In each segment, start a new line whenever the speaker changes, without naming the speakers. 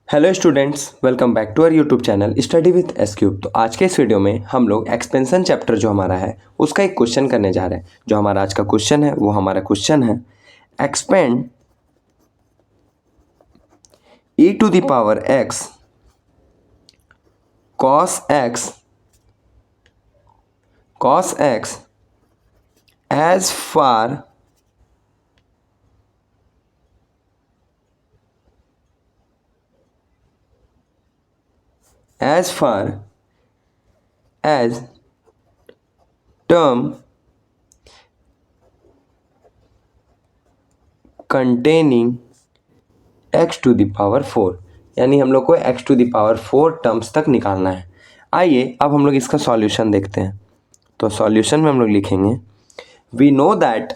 Hello students, welcome back to our YouTube channel study with S cube. तो आज के इस वीडियो में हम लोग एक्सपेंशन चैप्टर जो हमारा है उसका एक क्वेश्चन करने जा रहे हैं। जो हमारा आज का क्वेश्चन है वो हमारा क्वेश्चन है expand e to the power x cos x as far as term containing x to the power 4, यानी हम लोग को x to the power 4 terms तक निकालना है। आइए अब हम लोग इसका सॉल्यूशन देखते हैं। तो सॉल्यूशन में हम लोग लिखेंगे we know that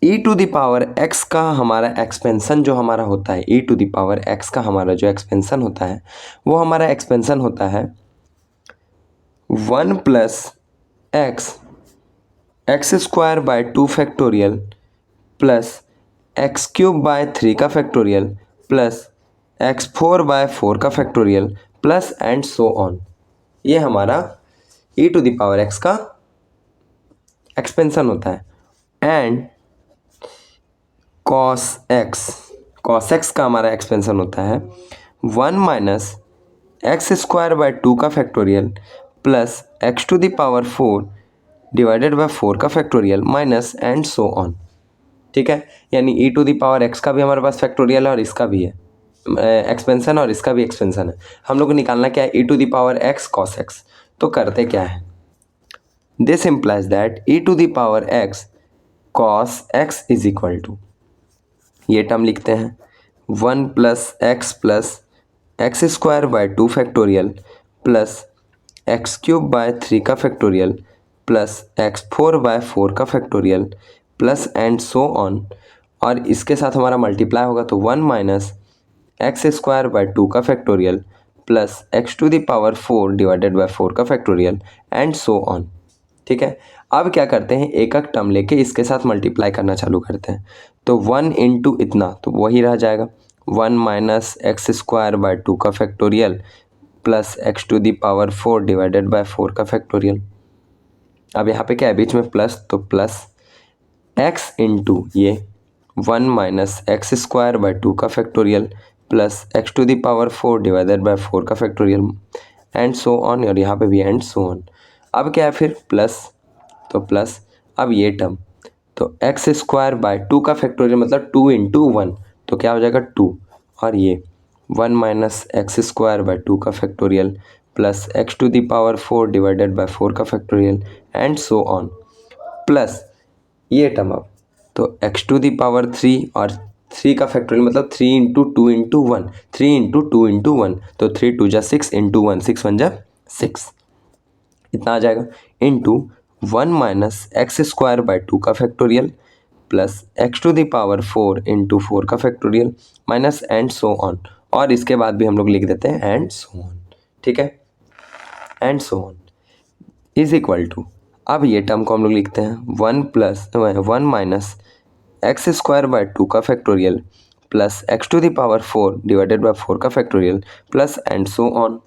e to the power x का हमारा एक्सपेंशन जो हमारा होता है, e to the power x का हमारा जो एक्सपेंशन होता है वो हमारा एक्सपेंशन होता है 1 plus x square by 2 factorial plus x cube by 3 का फैक्टोरियल प्लस x4 बाय 4 का factorial plus and so on. ये हमारा e to the power x का एक्सपेंशन होता है। एंड cos x का हमारा एक्सपेंशन होता है 1 माइनस एक्स स्क्वायर बाय 2 का factorial plus x to the power 4 divided by 4 का factorial minus and so on. ठीक है, यानी e to the power x का भी हमारे पास फैक्टोरियल है और इसका भी है एक्सपेंशन और इसका भी एक्सपेंशन है। हम लोग को निकालना क्या है, e to the power x cos x। तो करते क्या है, this implies that e to the power x cos x is equal to, ये टर्म लिखते हैं 1 plus x square by 2 factorial plus x cube by 3 का फैक्टोरियल प्लस x4 बाय 4 का factorial plus and so on. और इसके साथ हमारा multiply होगा तो 1 माइनस एक्स स्क्वायर बाय 2 का factorial plus x to the power 4 divided by 4 का फैक्टोरियल एंड सो ऑन। ठीक है, अब क्या करते हैं, एक एक टर्म लेके इसके साथ मल्टीप्लाई करना चालू करते हैं। तो 1 इंटू इतना तो वही रह जाएगा 1 माइनस एक्स स्क्वायर बाय 2 का factorial plus x to the power 4 divided by 4 का फैक्टोरियल। अब यहाँ पे क्या है बीच में प्लस, तो प्लस एक्स इंटू ये 1 माइनस एक्स स्क्वायर बाय 2 का factorial plus x to the power 4 divided by 4 का फैक्टोरियल एंड सो ऑन, और यहाँ पे भी एंड सो ऑन। अब क्या है फिर प्लस, तो प्लस अब ये टर्म तो एक्स स्क्वायर बाय 2 का फैक्टोरियल मतलब 2 इंटू 1 तो क्या हो जाएगा 2, और ये 1 माइनस एक्स स्क्वायर बाय 2 का factorial plus x to the power 4 divided by 4 का factorial and so on plus ये टर्म अब तो एक्स टू द पावर 3 और 3 का फैक्टोरियल मतलब 3 इंटू 2 इंटू 1, 3 इंटू 2 इंटू 1 तो 3 2 जा 6 इंटू 1 6 1 जा 6, इतना आ जाएगा into 1 minus x square by 2 का factorial plus x to the power 4 into 4 का factorial minus and so on. और इसके बाद भी हम लोग लिख देते हैं एंड सो ऑन। ठीक है, and so on is equal to, अब ये टर्म को हम लोग लिखते हैं 1 माइनस एक्स स्क्वायर बाय 2 का factorial plus x to the power 4 divided by 4 का factorial plus and so on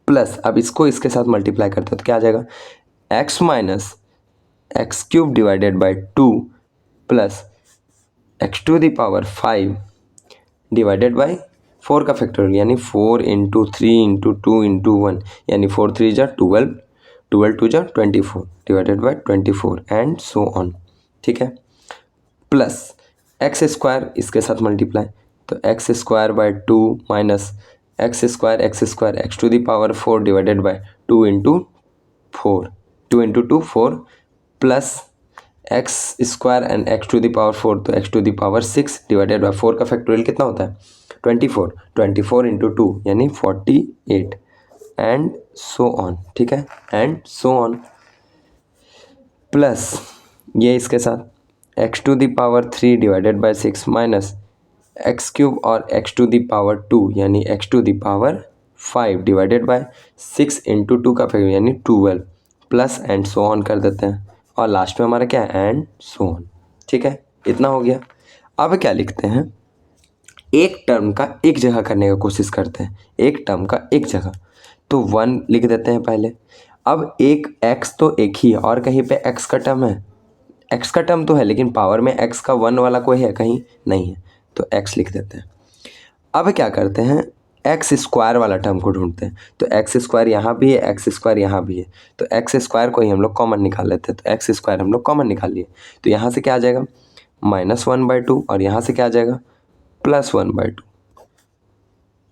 plus, अब इसको इसके साथ मल्टीप्लाई करते हैं तो क्या आ जाएगा x minus x cube divided by 2 plus x to the power 5 divided by 4 का फैक्टोरियल यानी 4 इंटू 3 इंटू 2 इंटू 1 यानी 4 3 जा 12, 12 2 जा 24 divided by 24 and so on. ठीक है, प्लस एक्स स्क्वायर इसके साथ मल्टीप्लाई तो x square by 2 minus x square x to the power 4 divided by 2 into 4, 2 into 2 4 plus x square and x to the power 4 तो x to the power 6 divided by 4 का factorial कितना होता है 24, 24 into 2 यानी 48 and so on. ठीक है, and so on plus ये इसके साथ x to the power 3 divided by 6 minus x cube और एक्स टू द पावर 2 यानी x to the power 5 divided by 6 into 2 का फैक्टर यानी 12 प्लस एंड सो ऑन कर देते हैं और लास्ट में हमारा क्या है एंड सो ऑन। ठीक है, इतना हो गया। अब क्या लिखते हैं, एक टर्म का एक जगह करने का कोशिश करते हैं, एक टर्म का एक जगह, तो 1 लिख देते हैं पहले। अब एक x तो एक ही है और कहीं पे x का टर्म है, x का टर्म तो है लेकिन पावर में x का 1 वाला कोई है कहीं नहीं है, तो x लिख देते हैं। अब क्या करते हैं, एक्स स्क्वायर वाला टर्म को ढूंढते हैं, तो एक्स स्क्वायर यहाँ भी है, एक्स स्क्वायर यहाँ भी है, तो एक्स स्क्वायर को ही हम लोग कॉमन निकाल लेते हैं, तो एक्स स्क्वायर हम लोग कॉमन निकाल लिए, तो यहाँ से क्या आ जाएगा -1/2 और यहाँ से क्या आ जाएगा +1/2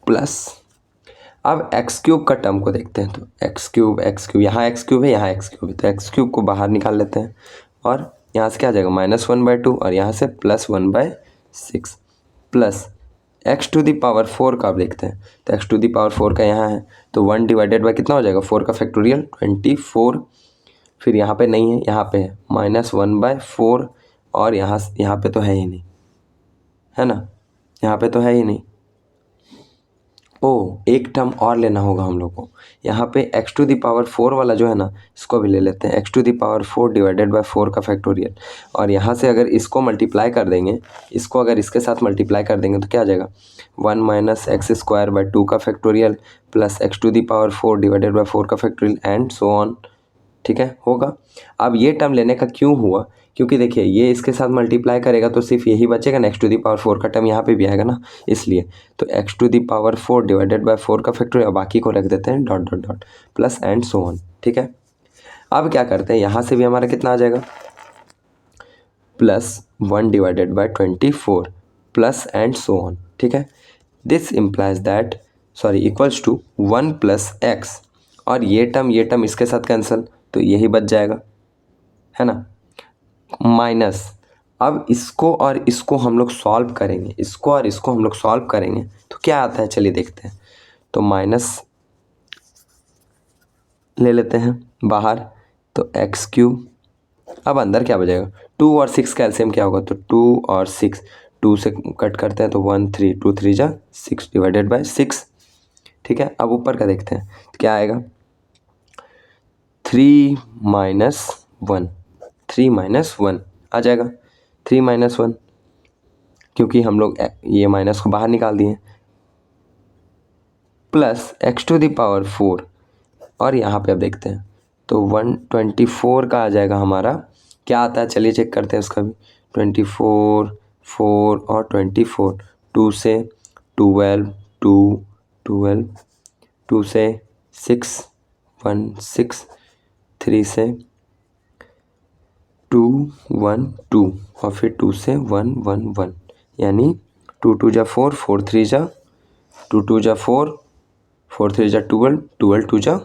प्लस। अब एक्स क्यूब का टर्म को देखते हैं, तो एक्स क्यूब यहाँ एक्स क्यूब है, यहाँ एक्स क्यूब है, तो एक्स क्यूब को बाहर निकाल लेते हैं और यहाँ से क्या आ जाएगा -1/2 और यहाँ से +1/6 प्लस x⁴ का आप देखते हैं, तो x⁴ का यहाँ है, तो 1 डिवाइडेड बाय कितना हो जाएगा 4 का फैक्टोरियल 24, फिर यहाँ पे नहीं है, यहाँ पे है -1/4 और यहाँ पे तो है ही नहीं, है ना, यहाँ पे तो है ही नहीं। एक टर्म और लेना होगा हम लोग को, यहाँ पे x⁴ वाला जो है ना, इसको भी ले लेते हैं, x⁴ डिवाइडेड बाय 4 का फैक्टोरियल, और यहाँ से अगर इसको मल्टीप्लाई कर देंगे, इसको अगर इसके साथ मल्टीप्लाई कर देंगे तो क्या आ जाएगा 1 - x²/2 का factorial plus x⁴ divided by 4 का फैक्टोरियल एंड सो ऑन। ठीक है, होगा। अब ये टर्म लेने का क्यों हुआ, क्योंकि देखिए ये इसके साथ मल्टीप्लाई करेगा तो सिर्फ यही बचेगा ना, x⁴ का टर्म यहाँ पे भी आएगा ना, इसलिए तो x⁴ डिवाइडेड बाय 4 का फैक्टोरियल, बाकी को रख देते हैं dot dot dot plus and so on. ठीक है, अब क्या करते हैं, यहाँ से भी हमारा कितना आ जाएगा +1 divided by 24 plus and so on. ठीक है, this implies that equals to 1 + x, और ये टर्म इसके साथ कैंसिल, तो यही बच जाएगा, है ना, माइनस। अब इसको और इसको हम लोग सॉल्व करेंगे, इसको और इसको हम लोग सॉल्व करेंगे तो क्या आता है, चलिए देखते हैं। तो माइनस ले लेते हैं बाहर, तो x³, अब अंदर क्या बचेगा 2 और 6 का एलसीएम क्या होगा, तो 2 और 6, 2 से कट करते हैं तो 1 3, 2 3 जा 6 डिवाइडेड बाय 6। ठीक है, अब ऊपर का देखते हैं तो क्या आएगा 3 - 1 आ जाएगा, 3 - 1, क्योंकि हम लोग ये माइनस को बाहर निकाल दिए, प्लस x⁴, और यहाँ पे अब देखते हैं तो 124 का आ जाएगा हमारा, क्या आता है चलिए चेक करते हैं उसका भी, 24 4 और 24, 2 से 12 2 12, 2 से 6 1 6, 3 से 2 1 2 और फिर 2 से 1 1 1, यानी 2 2 जा 4 4 3 जा 2 2 जा 4 4 3 जा 12 12 2 जा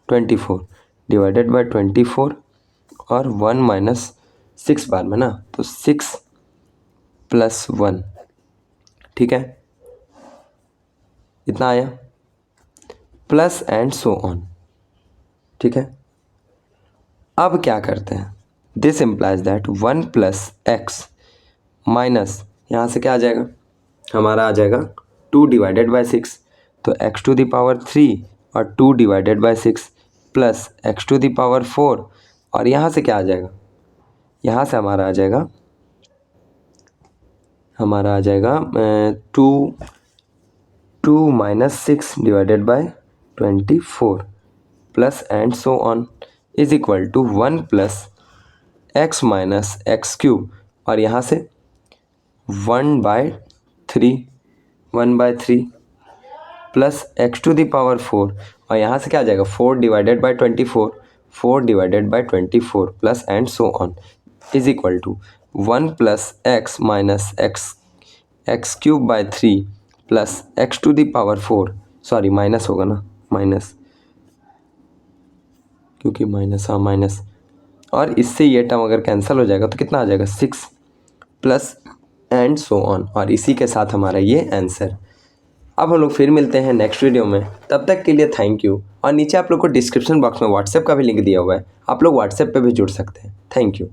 24 डिवाइडेड बाय 24 और 1 - 6 बार में ना, तो 6 + 1। ठीक है, इतना आया, प्लस एंड सो ऑन। ठीक है, अब क्या करते हैं, this implies that 1 + x minus, यहाँ से क्या आ जाएगा हमारा आ जाएगा 2 डिवाइडेड बाय 6, तो x⁴ और 2 डिवाइडेड बाय 6 प्लस x⁴ और यहाँ से क्या आ जाएगा, यहाँ से हमारा आ जाएगा 2 - 6 divided by 24 plus and so on is equal to 1 + x - x³ और यहाँ से 1/3 प्लस x⁴ और यहाँ से क्या आ जाएगा 4 divided by 24 plus and so on is equal to 1 + x - x³ plus x⁴, minus होगा ना, माइनस, क्योंकि माइनस, और इससे ये टर्म अगर कैंसिल हो जाएगा तो कितना आ जाएगा 6 प्लस एंड सो ऑन, और इसी के साथ हमारा ये आंसर। अब हम लोग फिर मिलते हैं नेक्स्ट वीडियो में, तब तक के लिए थैंक यू। और नीचे आप लोग को डिस्क्रिप्शन बॉक्स में व्हाट्सएप का भी लिंक दिया हुआ है, आप लोग व्हाट्सएप पे भी जुड़ सकते हैं। Thank you.